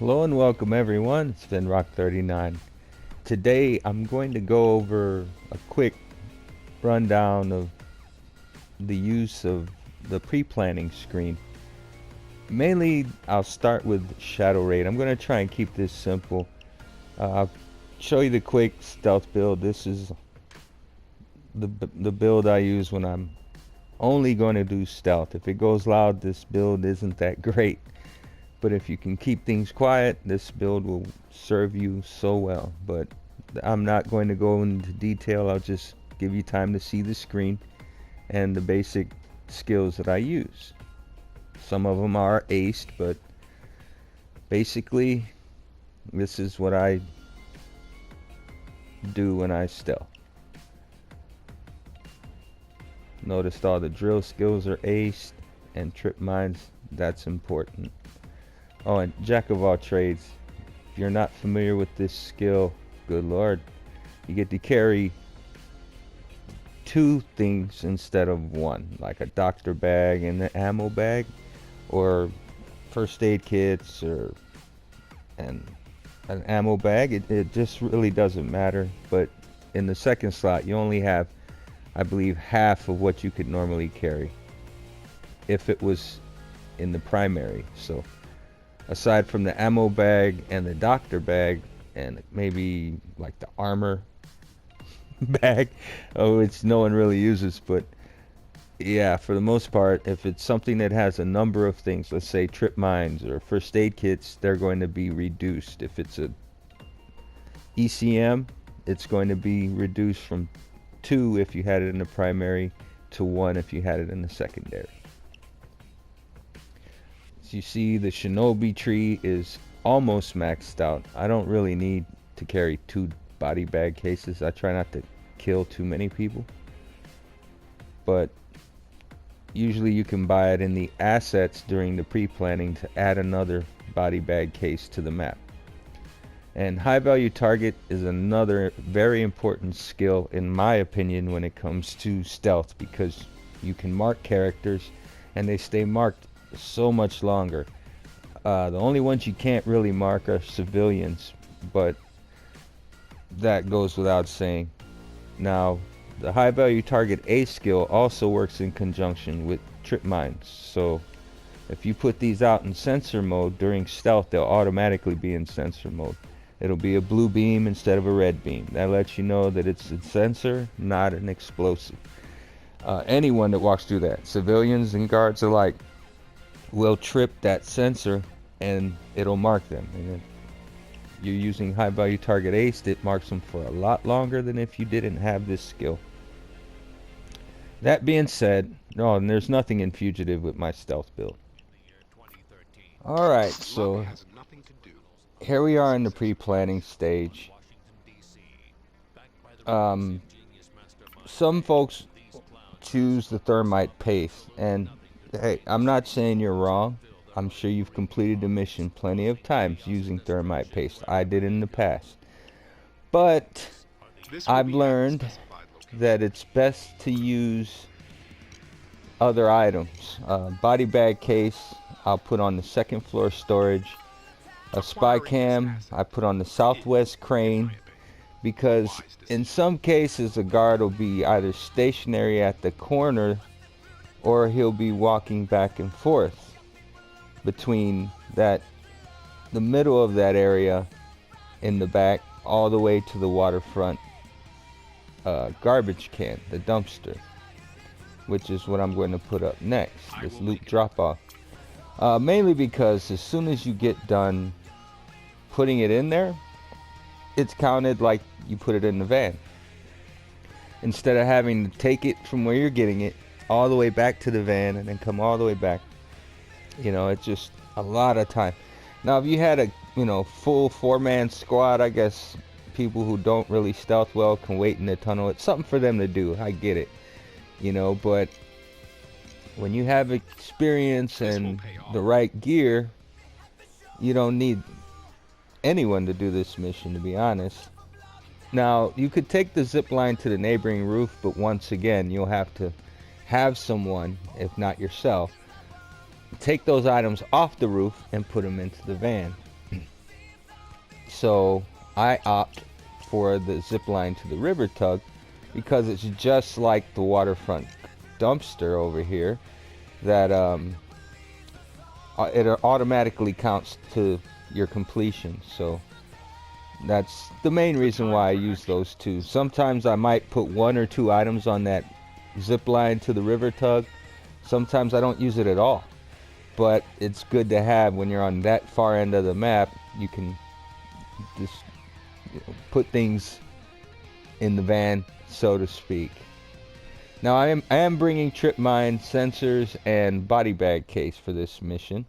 Hello and welcome everyone, it's been Rock39. Today I'm going to go over a quick rundown of the use of the pre-planning screen. Mainly I'll start with Shadow Raid. I'm going to try and keep this simple. I'll show you the quick stealth build. This is the build I use when I'm only going to do stealth. If it goes loud, this build isn't that great. But if you can keep things quiet, this build will serve you so well. But I'm not going to go into detail. I'll just give you time to see the screen and the basic skills that I use. Some of them are aced, but basically this is what I do when I stealth. Noticed all the drill skills are aced, and trip mines, that's important. Oh, and jack of all trades. If you're not familiar with this skill, good lord, you get to carry two things instead of one, like a doctor bag and an ammo bag, or first aid kits, and an ammo bag. It just really doesn't matter. But in the second slot, you only have, I believe, half of what you could normally carry if it was in the primary. So aside from the ammo bag and the doctor bag and maybe like the armor bag, which no one really uses, but yeah, for the most part, if it's something that has a number of things, let's say trip mines or first aid kits, they're going to be reduced. If it's a ECM, it's going to be reduced from 2 if you had it in the primary to 1 if you had it in the secondary. You see, the shinobi tree is almost maxed out. I don't really need to carry 2 body bag cases. I try not to kill too many people, but usually you can buy it in the assets during the pre-planning to add another body bag case to the map. And high value target is another very important skill in my opinion when it comes to stealth, because you can mark characters and they stay marked so much longer. The only ones you can't really mark are civilians, but that goes without saying. Now, the high value target A skill also works in conjunction with trip mines. So if you put these out in sensor mode during stealth, they'll automatically be in sensor mode. It'll be a blue beam instead of a red beam. That lets you know that it's a sensor, not an explosive. Anyone that walks through that, civilians and guards alike, will trip that sensor and it'll mark them. And if you're using high value target aced, it marks them for a lot longer than if you didn't have this skill. That being said, no, and there's nothing in fugitive with my stealth build. Alright, so here we are in the pre-planning stage. Some folks choose the thermite paste, and hey, I'm not saying you're wrong. I'm sure you've completed the mission plenty of times using thermite paste. I did in the past. But I've learned that it's best to use other items. Body bag case, I'll put on the second floor storage. A spy cam, I put on the southwest crane, because in some cases a guard will be either stationary at the corner or he'll be walking back and forth between the middle of that area in the back all the way to the waterfront garbage can, the dumpster, which is what I'm going to put up next, this loot drop off. Mainly because as soon as you get done putting it in there, it's counted like you put it in the van. Instead of having to take it from where you're getting it all the way back to the van and then come all the way back, it's just a lot of time. Now if you had a full 4-man squad, I guess people who don't really stealth well can wait in the tunnel. It's something for them to do, I get it, but when you have experience and the right gear, you don't need anyone to do this mission, to be honest. Now you could take the zip line to the neighboring roof, but once again you'll have to have someone, if not yourself, take those items off the roof and put them into the van. So I opt for the zip line to the river tug because it's just like the waterfront dumpster over here, that it automatically counts to your completion. So that's the main reason why I use those two. Sometimes I might put 1 or 2 items on that zip line to the river tug. Sometimes I don't use it at all, but it's good to have when you're on that far end of the map. You can just put things in the van, so to speak. Now I am bringing trip mine, sensors, and body bag case for this mission.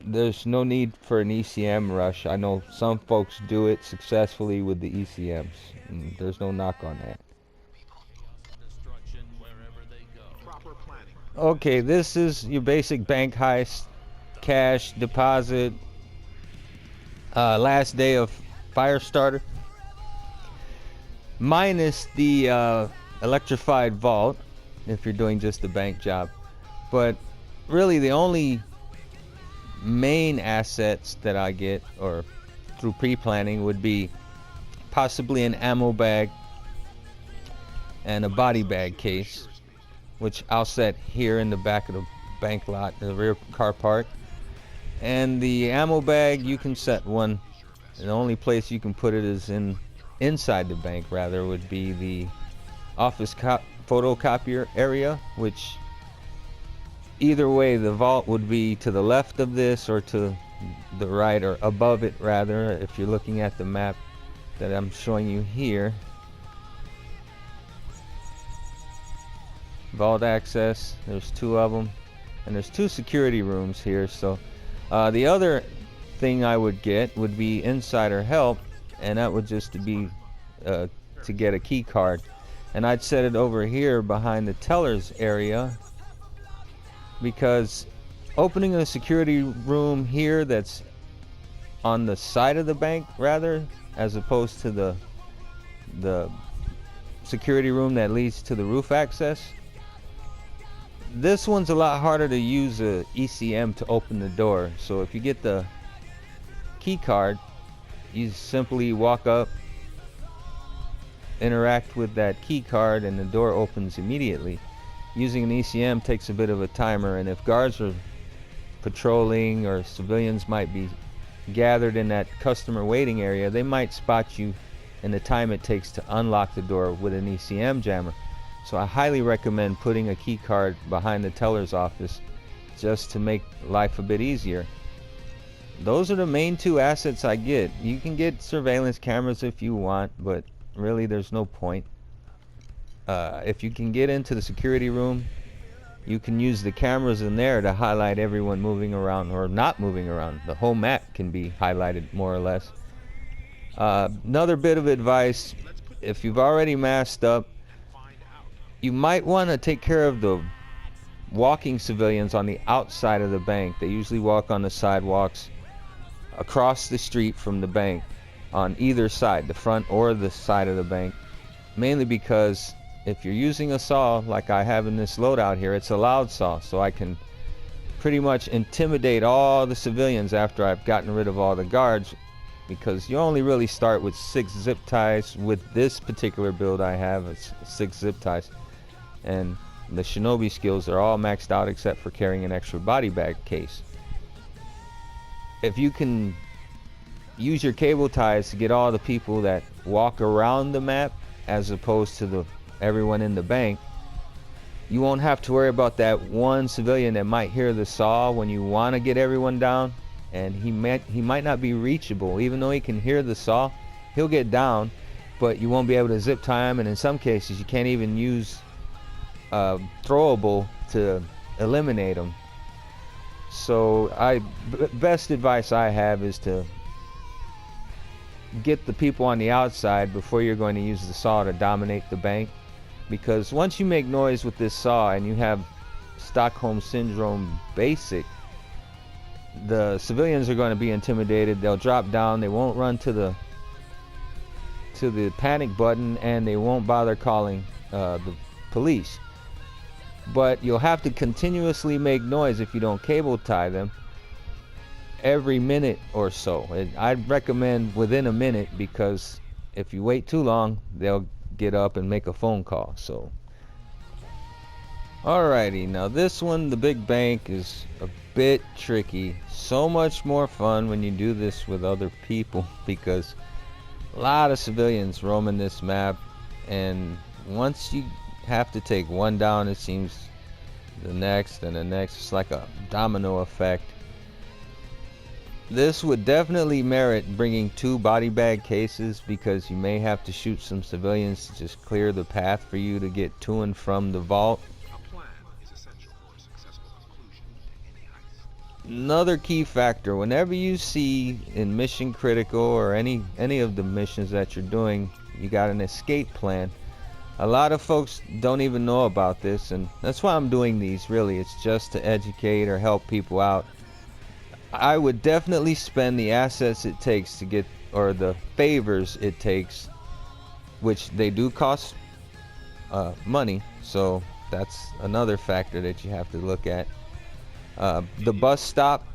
There's no need for an ECM rush. I know some folks do it successfully with the ECMs, and there's no knock on that. Okay, this is your basic bank heist. Cash deposit, last day of fire starter, minus the electrified vault if you're doing just the bank job. But really the only main assets that I get, or through pre-planning, would be possibly an ammo bag and a body bag case, which I'll set here in the back of the bank lot, the rear car park. And the ammo bag, you can set one. The only place you can put it is inside the bank, rather, would be the office photocopier area, which either way, the vault would be to the left of this or to the right, or above it rather, if you're looking at the map that I'm showing you here. Vault access, there's 2 of them, and there's 2 security rooms here. So the other thing I would get would be insider help, and that would just be to get a key card, and I'd set it over here behind the tellers area, because opening a security room here that's on the side of the bank rather, as opposed to the security room that leads to the roof access, this one's a lot harder to use a ECM to open the door. So if you get the key card, you simply walk up, interact with that key card, and the door opens immediately. Using an ECM takes a bit of a timer, and if guards are patrolling or civilians might be gathered in that customer waiting area, they might spot you in the time it takes to unlock the door with an ECM jammer. So I highly recommend putting a key card behind the teller's office, just to make life a bit easier. Those are the main 2 assets I get. You can get surveillance cameras if you want, but really there's no point. If you can get into the security room, you can use the cameras in there to highlight everyone moving around or not moving around. The whole map can be highlighted more or less. Another bit of advice: if you've already masked up, you might want to take care of the walking civilians on the outside of the bank. They usually walk on the sidewalks across the street from the bank, on either side, the front or the side of the bank, mainly because if you're using a saw like I have in this loadout here, it's a loud saw, so I can pretty much intimidate all the civilians after I've gotten rid of all the guards, because you only really start with 6 zip ties. With this particular build I have, it's 6 zip ties, and the shinobi skills are all maxed out except for carrying an extra body bag case. If you can use your cable ties to get all the people that walk around the map as opposed to everyone in the bank, you won't have to worry about that one civilian that might hear the saw when you want to get everyone down, and he might not be reachable. Even though he can hear the saw, he'll get down, but you won't be able to zip tie him, and in some cases you can't even use throwable to eliminate him. So best advice I have is to get the people on the outside before you're going to use the saw to dominate the bank, because once you make noise with this saw and you have Stockholm Syndrome basic, the civilians are going to be intimidated. They'll drop down, they won't run to the panic button, and they won't bother calling the police. But you'll have to continuously make noise if you don't cable tie them, every minute or so. I'd recommend within a minute, because if you wait too long, they'll get up and make a phone call. So, alrighty, now this one, the big bank, is a bit tricky. So much more fun when you do this with other people, because a lot of civilians roaming this map, and once you have to take one down, it seems the next and the next. It's like a domino effect. This would definitely merit bringing 2 body bag cases, because you may have to shoot some civilians to just clear the path for you to get to and from the vault. Another key factor, whenever you see in mission critical or any of the missions that you're doing, you got an escape plan. A lot of folks don't even know about this, and that's why I'm doing these. Really, it's just to educate or help people out. I would definitely spend the assets it takes to get, or the favors it takes, which they do cost money, so that's another factor that you have to look at. The bus stop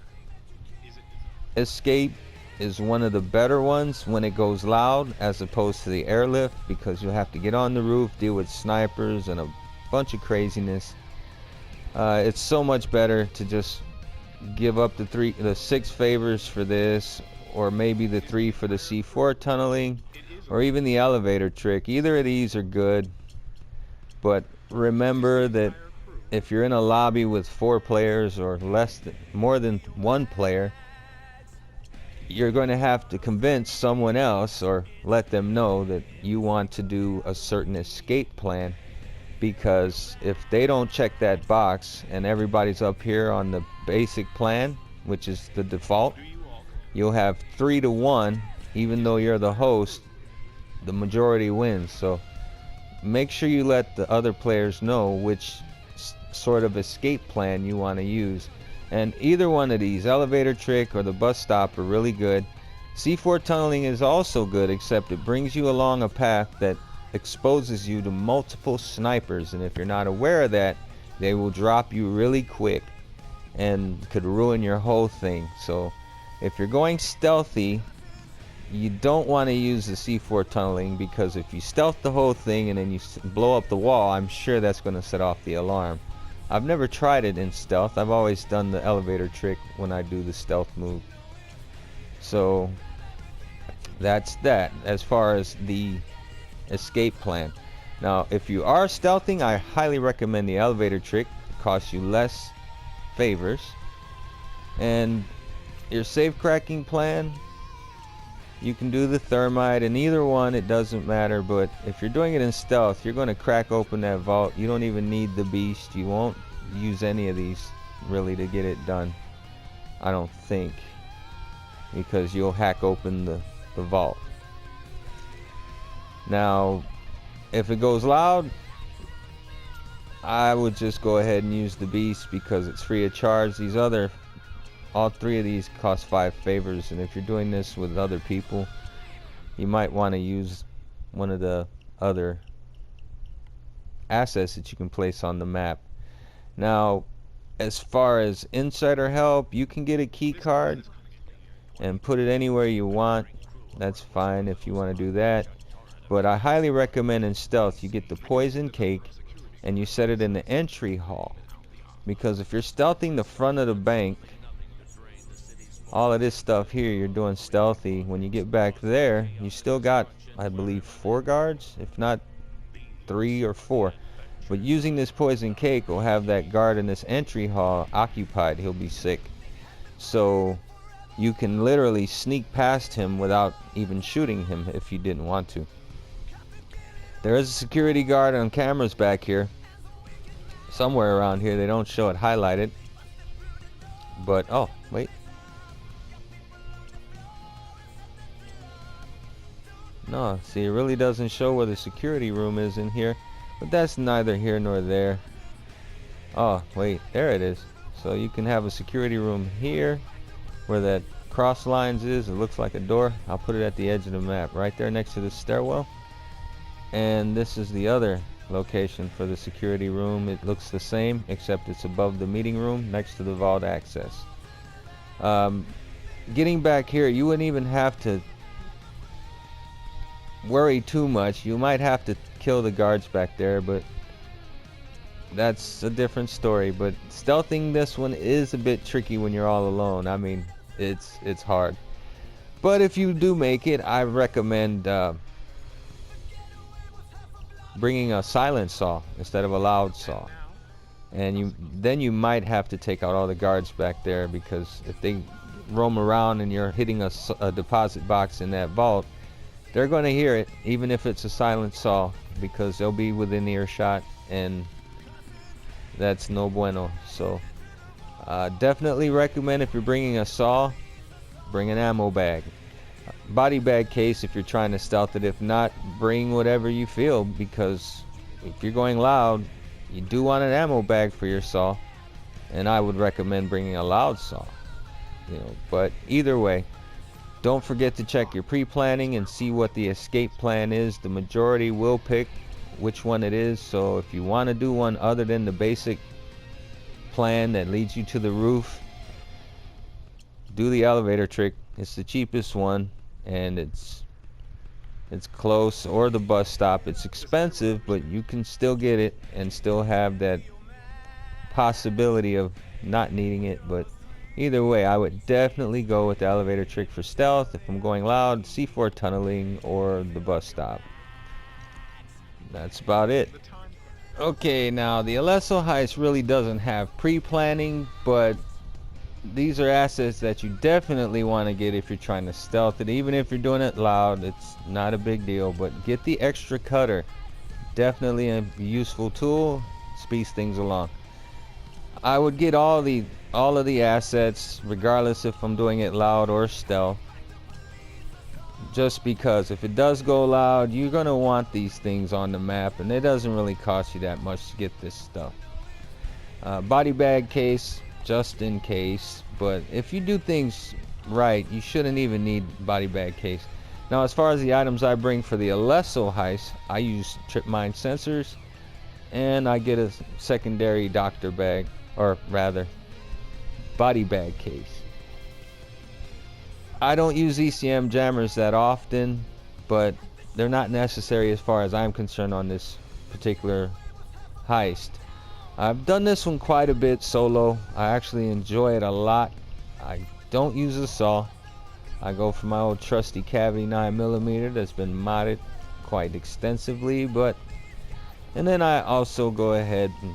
escape is one of the better ones when it goes loud, as opposed to the airlift, because you'll have to get on the roof, deal with snipers and a bunch of craziness. It's so much better to just give up the 6 favors for this, or maybe the 3 for the C4 tunneling, or even the elevator trick. Either of these are good, but remember that if you're in a lobby with 4 players or more than 1 player, you're going to have to convince someone else or let them know that you want to do a certain escape plan, because if they don't check that box and everybody's up here on the basic plan, which is the default, you'll have 3 to 1. Even though you're the host, the majority wins. So make sure you let the other players know which sort of escape plan you want to use. And either one of these, elevator trick or the bus stop, are really good. C4 tunneling is also good, except it brings you along a path that exposes you to multiple snipers, and if you're not aware of that, they will drop you really quick and could ruin your whole thing. So if you're going stealthy, you don't want to use the C4 tunneling, because if you stealth the whole thing and then you blow up the wall, I'm sure that's going to set off the alarm. I've never tried it in stealth. I've always done the elevator trick when I do the stealth move. So that's that as far as the escape plan. Now if you are stealthing, I highly recommend the elevator trick. It costs you less favors. And your safe cracking plan, you can do the thermite, and either one, it doesn't matter. But if you're doing it in stealth, you're going to crack open that vault. You don't even need the beast. You won't use any of these really to get it done, I don't think, because you'll hack open the vault. Now if it goes loud, I would just go ahead and use the beast, because it's free of charge. All 3 of these cost 5 favors, and if you're doing this with other people, you might want to use one of the other assets that you can place on the map. Now as far as insider help, you can get a key card and put it anywhere you want. That's fine if you want to do that, but I highly recommend in stealth you get the poison cake and you set it in the entry hall, because if you're stealthing the front of the bank, all of this stuff here you're doing stealthy. When you get back there, you still got, I believe, 4 guards, if not 3 or 4. But using this poison cake will have that guard in this entry hall occupied. He'll be sick. So you can literally sneak past him without even shooting him if you didn't want to. There is a security guard on cameras back here, somewhere around here. They don't show it highlighted, but oh wait, no, see, it really doesn't show where the security room is in here, but that's neither here nor there. Oh wait, there it is. So you can have a security room here where that cross lines is. It looks like a door. I'll put it at the edge of the map right there next to the stairwell. And this is the other location for the security room. It looks the same, except it's above the meeting room next to the vault access. getting back here, you wouldn't even have to worry too much. You might have to kill the guards back there, but that's a different story. But stealthing this one is a bit tricky when you're all alone. I mean, it's hard. But if you do make it, I recommend bringing a silent saw instead of a loud saw. And then you might have to take out all the guards back there, because if they roam around and you're hitting a deposit box in that vault, they're going to hear it, even if it's a silent saw, because they'll be within earshot, and that's no bueno. So definitely recommend, if you're bringing a saw, bring an ammo bag. Body bag case if you're trying to stealth it. If not, bring whatever you feel, because if you're going loud, you do want an ammo bag for your saw, and I would recommend bringing a loud saw. But either way, don't forget to check your pre-planning and see what the escape plan is. The majority will pick which one it is, so if you want to do one other than the basic plan that leads you to the roof, do the elevator trick. It's the cheapest one, and it's close, or the bus stop. It's expensive, but you can still get it and still have that possibility of not needing it. But either way, I would definitely go with the elevator trick for stealth. If I'm going loud, C4 tunneling or the bus stop. That's about it. Okay, now the Alesso heist really doesn't have pre-planning, but these are assets that you definitely want to get if you're trying to stealth it. Even if you're doing it loud, it's not a big deal. But get the extra cutter. Definitely a useful tool. Speeds things along. I would get all of the assets, regardless if I'm doing it loud or stealth. Just because if it does go loud, you're going to want these things on the map, and it doesn't really cost you that much to get this stuff. Body bag case, just in case. But if you do things right, you shouldn't even need body bag case. Now, as far as the items I bring for the Alesso heist, I use trip mine sensors, and I get a secondary doctor bag, or rather body bag case. I don't use ECM jammers that often, but they're not necessary as far as I'm concerned on this particular heist. I've done this one quite a bit solo. I actually enjoy it a lot. I don't use a saw. I go for my old trusty Cavity 9mm that's been modded quite extensively, and then I also go ahead and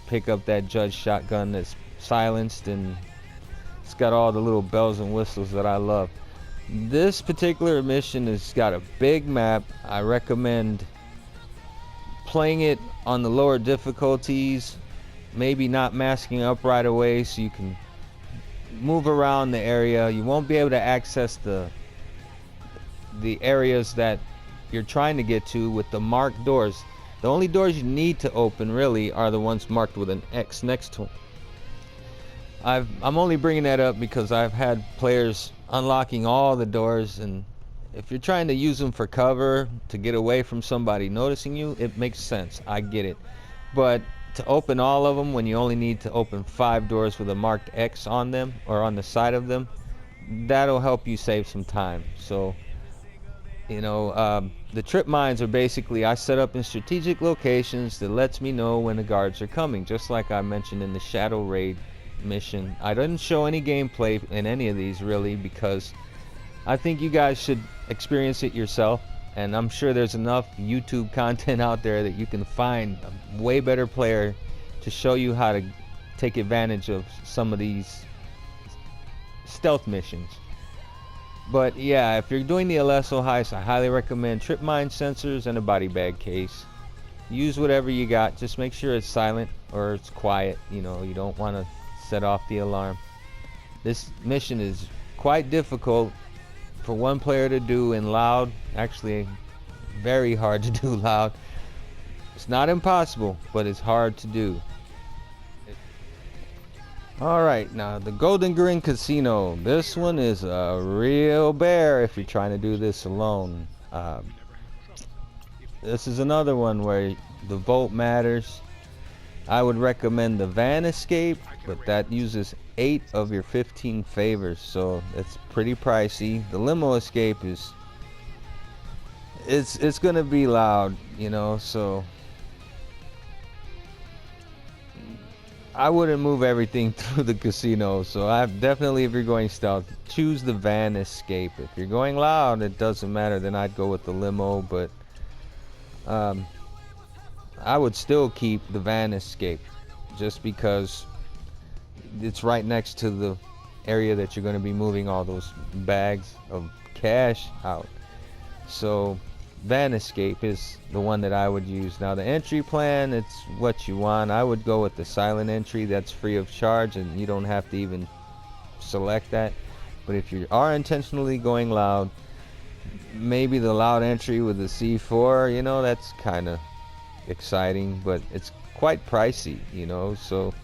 pick up that Judge shotgun that's silenced, and it's got all the little bells and whistles that I love. This particular mission has got a big map. I recommend playing it on the lower difficulties, maybe not masking up right away, so you can move around the area. You won't be able to access the areas that you're trying to get to with the marked doors. The only doors you need to open really are the ones marked with an X next to them. I'm only bringing that up because I've had players unlocking all the doors, and if you're trying to use them for cover to get away from somebody noticing you, it makes sense. I get it. But to open all of them when you only need to open 5 doors with a marked X on them or on the side of them, that'll help you save some time. So, the trip mines are basically, I set up in strategic locations that lets me know when the guards are coming, just like I mentioned in the Shadow Raid mission. I didn't show any gameplay in any of these really, because I think you guys should experience it yourself, and I'm sure there's enough YouTube content out there that you can find a way better player to show you how to take advantage of some of these stealth missions. But yeah, if you're doing the Alesso heist, I highly recommend trip mine sensors and a body bag case. Use whatever you got, just make sure it's silent or it's quiet. You don't want to set off the alarm. This mission is quite difficult for one player to do in loud. Actually, very hard to do loud. It's not impossible, but it's hard to do. Alright, now the Golden Grin Casino. This one is a real bear if you're trying to do this alone. This is another one where the vote matters. I would recommend the van escape, but that uses 8 of your 15 favors, so it's pretty pricey. The limo escape is it's gonna be loud, you know, so I wouldn't move everything through the casino. So I definitely, if you're going stealth, choose the van escape. If you're going loud, it doesn't matter, then I'd go with the limo, but I would still keep the van escape just because it's right next to the area that you're going to be moving all those bags of cash out. So van escape is the one that I would use. Now the entry plan, it's what you want. I would go with the silent entry. That's free of charge and you don't have to even select that. But if you are intentionally going loud, maybe the loud entry with the C4, you know, that's kind of exciting, but it's quite pricey, you know. So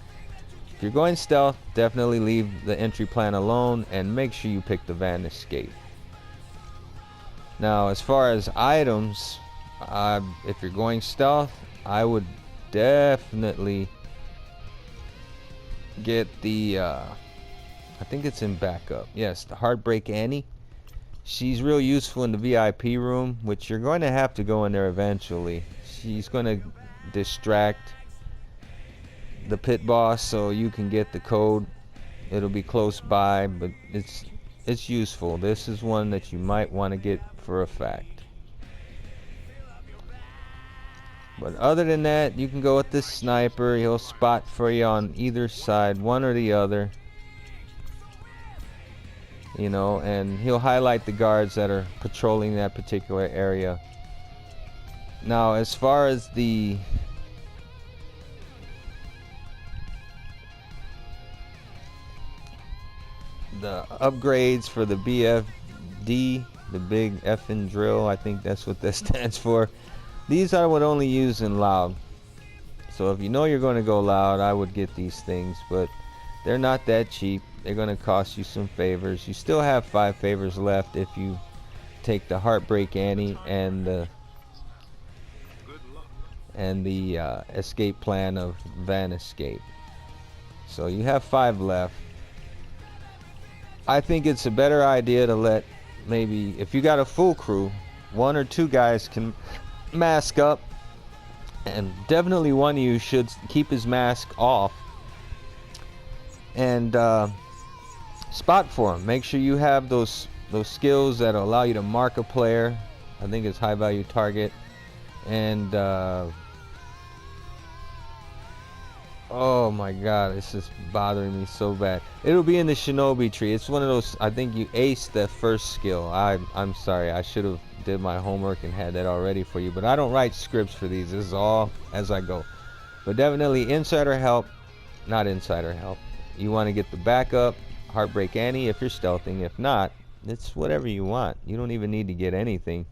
if you're going stealth, definitely leave the entry plan alone and make sure you pick the van escape. Now as far as items, if you're going stealth, I would definitely get the I think it's in backup, yes, the Heartbreak Annie. She's real useful in the VIP room, which you're going to have to go in there eventually. She's going to distract the pit boss so you can get the code. It'll be close by, but it's useful. This is one that you might want to get for a fact. But other than that, you can go with this sniper. He'll spot for you on either side, one or the other. You know, and he'll highlight the guards that are patrolling that particular area. Now as far as the upgrades for the BFD, the big effing drill, I think that's what that stands for, these I would only use in loud. So if you know you're going to go loud, I would get these things, but they're not that cheap. They're going to cost you some favors. You still have 5 favors left if you take the Heartbreak Annie and the escape plan of van escape. So you have 5 left. I think it's a better idea to let, maybe if you got a full crew, 1 or 2 guys can mask up, and definitely one of you should keep his mask off and spot for him. Make sure you have those skills that allow you to mark a player. I think it's high value target, and oh my god, this is bothering me so bad. It'll be in the Shinobi tree. It's one of those, I think you aced the first skill. I'm sorry, I should have did my homework and had that already for you, but I don't write scripts for these. This is all as I go. But definitely insider help, not insider help. You want to get the backup Heartbreak Annie if you're stealthing. If not, it's whatever you want. You don't even need to get anything.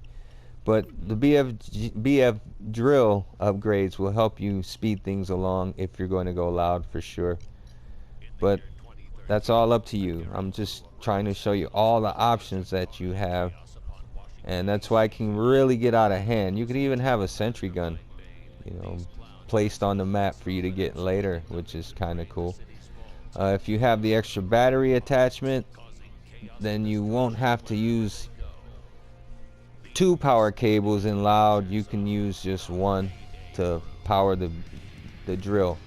But the BF drill upgrades will help you speed things along if you're going to go loud for sure. But that's all up to you. I'm just trying to show you all the options that you have. And that's why it can really get out of hand. You could even have a sentry gun, you know, placed on the map for you to get later, which is kind of cool. If you have the extra battery attachment, then you won't have to use 2 power cables in loud. You can use just 1 to power the drill.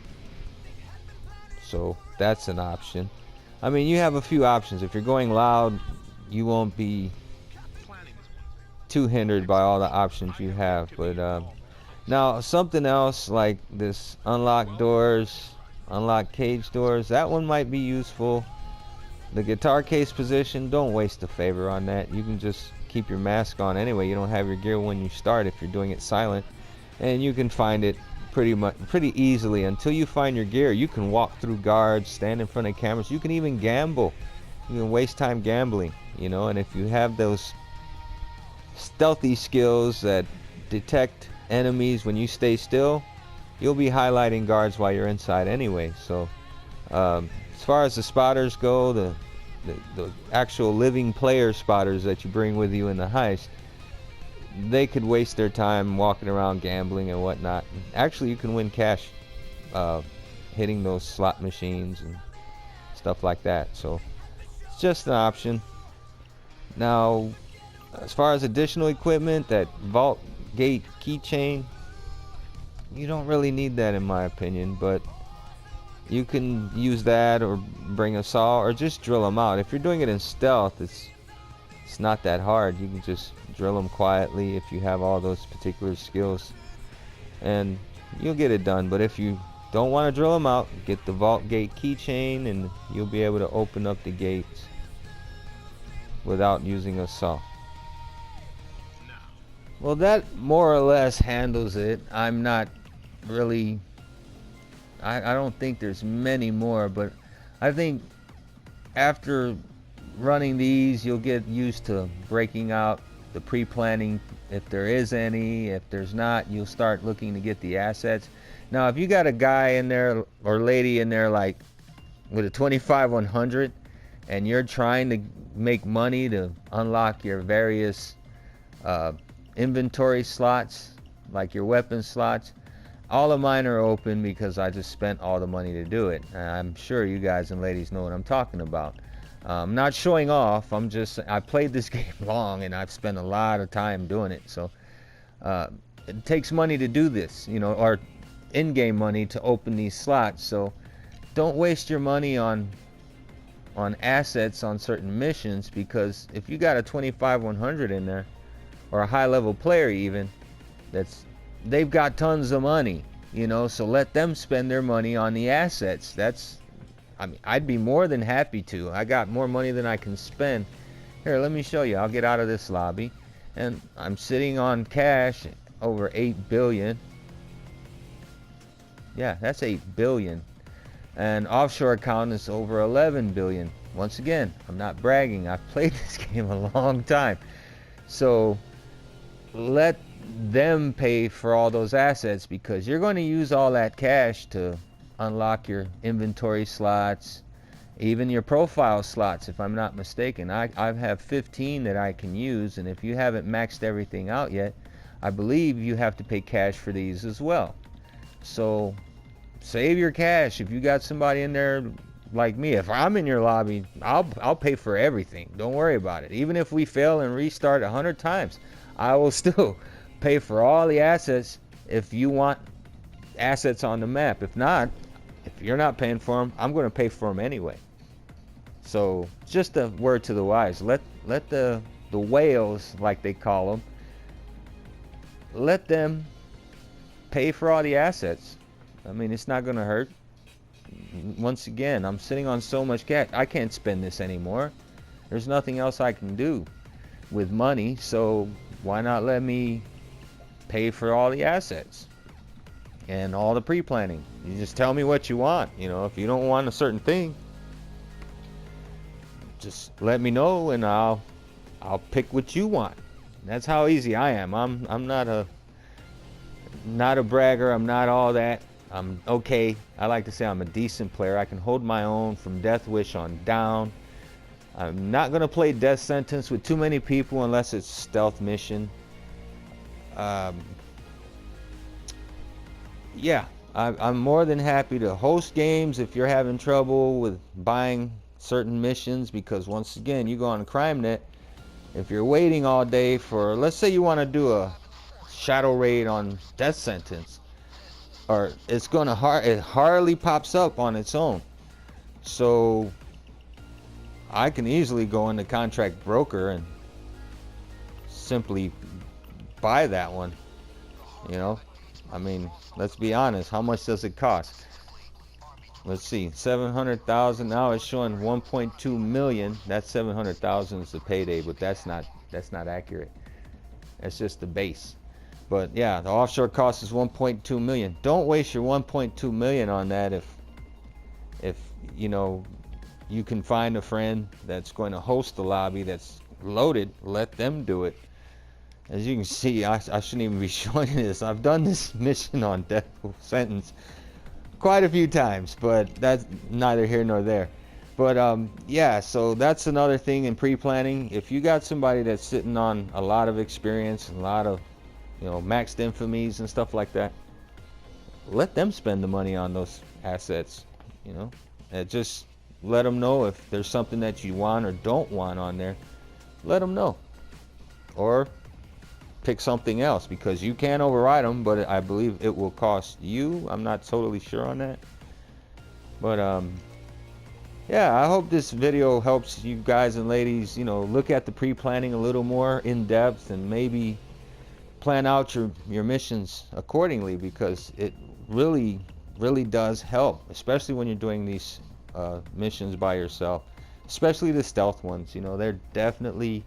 So that's an option. I mean, you have a few options. If you're going loud, you won't be too hindered by all the options you have. But now something else like this unlock doors, unlock cage doors, that one might be useful. The guitar case position, don't waste a favor on that. You can just keep your mask on anyway. You don't have your gear when you start if you're doing it silent, and you can find it pretty easily. Until you find your gear, you can walk through guards, stand in front of cameras. You can even gamble. You can waste time gambling, you know. And if you have those stealthy skills that detect enemies when you stay still, you'll be highlighting guards while you're inside anyway. So as far as the spotters go, the actual living player spotters that you bring with you in the heist, they could waste their time walking around gambling and whatnot. Actually, you can win cash hitting those slot machines and stuff like that. So it's just an option. Now, as far as additional equipment, that vault gate keychain, you don't really need that in my opinion, but you can use that or bring a saw or just drill them out. If you're doing it in stealth, it's not that hard. You can just drill them quietly if you have all those particular skills, and you'll get it done. But if you don't want to drill them out, get the vault gate keychain and you'll be able to open up the gates without using a saw. Well, that more or less handles it. I'm not really, I don't think there's many more, but I think after running these, you'll get used to breaking out the pre-planning if there is any. If there's not, you'll start looking to get the assets. Now, if you got a guy in there or lady in there like with a 25-100 and you're trying to make money to unlock your various inventory slots, like your weapon slots, all of mine are open because I just spent all the money to do it. And I'm sure you guys and ladies know what I'm talking about. I'm not showing off. I played this game long and I've spent a lot of time doing it. So it takes money to do this, you know, or in-game money to open these slots. So don't waste your money on assets on certain missions, because if you got a 25-100 in there, or a high-level player even, they've got tons of money, you know, so let them spend their money on the assets. I mean, I'd be more than happy to. I got more money than I can spend. Here, let me show you. I'll get out of this lobby, and I'm sitting on cash over 8 billion. Yeah, that's 8 billion. And offshore account is over 11 billion. Once again, I'm not bragging. I've played this game a long time. So let them pay for all those assets, because you're going to use all that cash to unlock your inventory slots, even your profile slots, if I'm not mistaken. I have 15 that I can use, and if you haven't maxed everything out yet, I believe you have to pay cash for these as well. So save your cash. If you got somebody in there like me, if I'm in your lobby, I'll pay for everything. Don't worry about it. Even if we fail and restart 100 times, I will still pay for all the assets if you want assets on the map. If not, if you're not paying for them, I'm going to pay for them anyway. So just a word to the wise. Let the whales, like they call them, let them pay for all the assets. I mean, it's not going to hurt. Once again, I'm sitting on so much cash. I can't spend this anymore. There's nothing else I can do with money, so why not let me pay for all the assets and all the pre-planning? You just tell me what you want. You know, if you don't want a certain thing, just let me know and I'll pick what you want. That's how easy I am. I'm not a bragger. I'm not all that. I'm okay. I like to say I'm a decent player. I can hold my own from Death Wish on down. I'm not going to play Death Sentence with too many people unless it's stealth mission. Yeah, I'm more than happy to host games if you're having trouble with buying certain missions, because once again, you go on CrimeNet, if you're waiting all day for, let's say you want to do a shadow raid on Death Sentence, or it's going to it hardly pops up on its own. So I can easily go into Contract Broker and simply buy that one. You know, I mean, let's be honest, how much does it cost? Let's see, 700,000. Now it's showing 1.2 million. That's 700,000 is the Payday, but that's not accurate. That's just the base. But yeah, the offshore cost is 1.2 million. Don't waste your 1.2 million on that. If you know, you can find a friend that's going to host the lobby that's loaded, let them do it. As you can see, I shouldn't even be showing this. I've done this mission on Death Sentence quite a few times, but that's neither here nor there. But yeah, so that's another thing in pre-planning. If you got somebody that's sitting on a lot of experience, a lot of, you know, maxed infamies and stuff like that, let them spend the money on those assets. You know, it just let them know if there's something that you want or don't want on there. Let them know, or pick something else, because you can override them, but I believe it will cost you. I'm not totally sure on that, but yeah, I hope this video helps you guys and ladies, you know, look at the pre-planning a little more in depth, and maybe plan out your missions accordingly, because it really does help, especially when you're doing these missions by yourself, especially the stealth ones. You know, they're definitely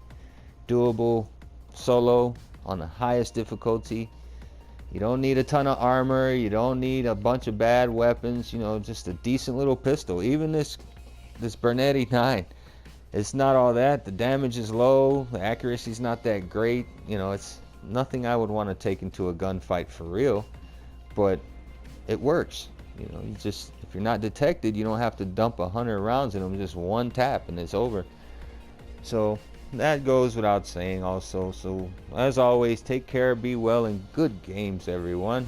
doable solo on the highest difficulty. You don't need a ton of armor, you don't need a bunch of bad weapons, you know, just a decent little pistol. Even this Bernetti 9, it's not all that. The damage is low, the accuracy's not that great, you know, it's nothing I would want to take into a gunfight for real, but it works. You know, you just, if you're not detected, you don't have to dump 100 rounds in them, just one tap and it's over. So that goes without saying also. So as always, take care, be well, and good games, everyone.